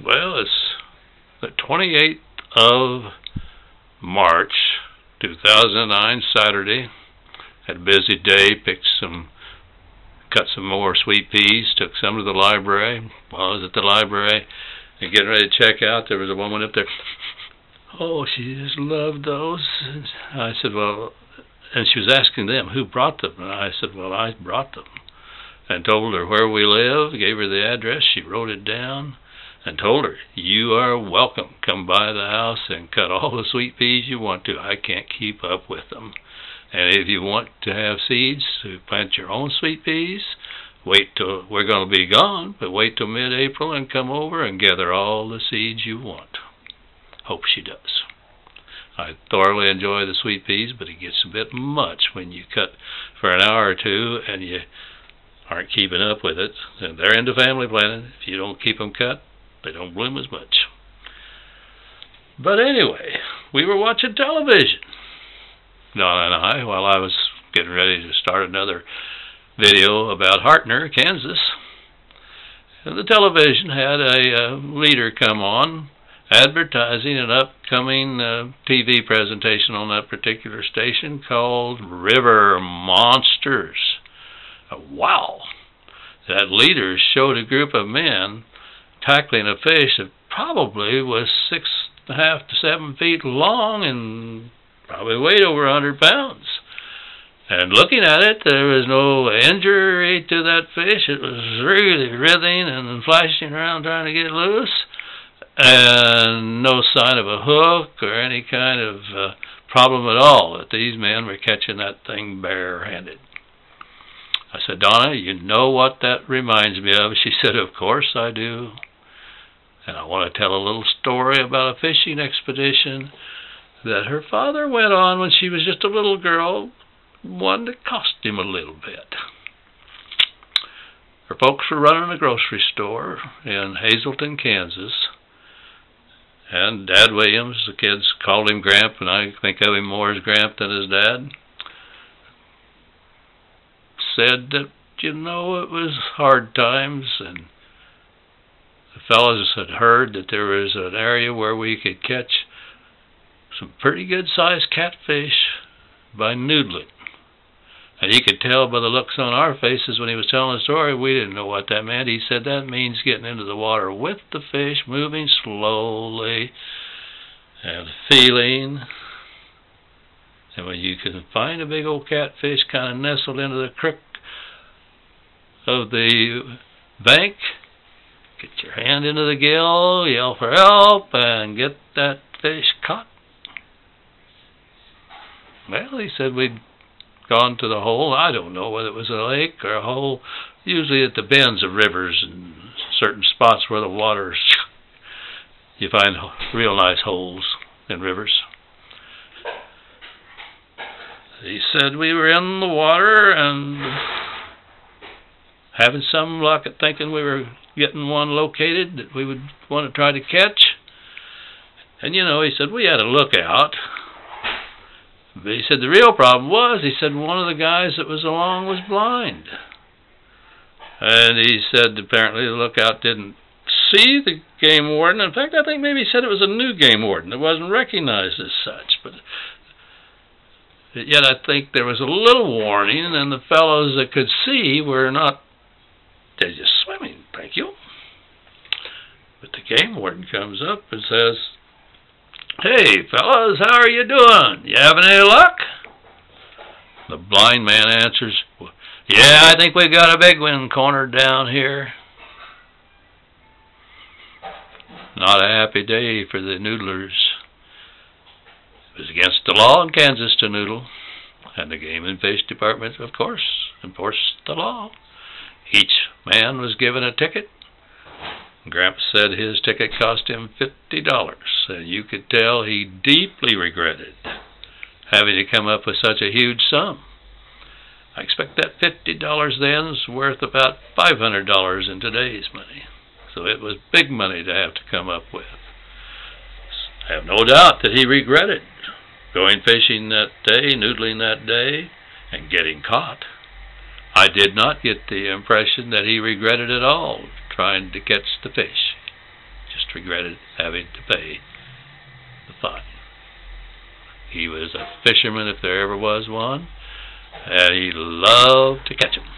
Well, it's the 28th of March, 2009, Saturday. Had a busy day, cut some more sweet peas, took some to the library. While I was at the library and getting ready to check out, there was a woman up there. Oh, she just loved those. I said, well, and she was asking them who brought them. And I said, well, I brought them. And told her where we live, gave her the address. She wrote it down and told her, you are welcome. Come by the house and cut all the sweet peas you want to. I can't keep up with them. And if you want to have seeds to plant your own sweet peas, wait till we're going to be gone, but wait till mid-April and come over and gather all the seeds you want. Hope she does. I thoroughly enjoy the sweet peas, but it gets a bit much when you cut for an hour or two and you aren't keeping up with it. And they're into family planning. If you don't keep them cut, they don't bloom as much. But anyway, we were watching television, Donna and I, while I was getting ready to start another video about Hartner, Kansas. And the television had a leader come on advertising an upcoming TV presentation on that particular station called River Monsters. Wow! That leader showed a group of men tackling a fish that probably was 6.5 to 7 feet long and probably weighed over 100 pounds. And looking at it, there was no injury to that fish. It was really writhing and flashing around trying to get loose, and no sign of a hook or any kind of problem at all that these men were catching that thing barehanded. I said, Donna, you know what that reminds me of? She said, of course I do. And I want to tell a little story about a fishing expedition that her father went on when she was just a little girl, one that cost him a little bit. Her folks were running a grocery store in Hazleton, Kansas, and Dad Williams, the kids called him Gramp, and I think of him more as Gramp than his dad, said that, you know, it was hard times, and the fellows had heard that there was an area where we could catch some pretty good-sized catfish by noodling. And he could tell by the looks on our faces when he was telling the story, we didn't know what that meant. He said that means getting into the water with the fish, moving slowly and feeling. And when you can find a big old catfish kind of nestled into the crook of the bank, get your hand into the gill, yell for help, and get that fish caught. Well, he said we'd gone to the hole. I don't know whether it was a lake or a hole. Usually at the bends of rivers and certain spots where the water's, you find real nice holes in rivers. He said we were in the water and having some luck at thinking we were getting one located that we would want to try to catch. And you know, he said we had a lookout. But he said the real problem was, he said one of the guys that was along was blind. And he said apparently the lookout didn't see the game warden. In fact, I think maybe he said it was a new game warden that wasn't recognized as such. But yet I think there was a little warning, and the fellows that could see were not, they're just swimming, thank you. But the game warden comes up and says, hey, fellas, how are you doing? You having any luck? The blind man answers, yeah, I think we got a big one cornered down here. Not a happy day for the noodlers. It was against the law in Kansas to noodle, and the Game and Fish Department, of course, enforced the law. Each man was given a ticket. Gramp said his ticket cost him $50, and you could tell he deeply regretted having to come up with such a huge sum. I expect that $50 then is worth about $500 in today's money. So it was big money to have to come up with. I have no doubt that he regretted going fishing that day, noodling that day, and getting caught. I did not get the impression that he regretted at all trying to catch the fish. just regretted having to pay the fine. He was a fisherman if there ever was one, and he loved to catch 'em.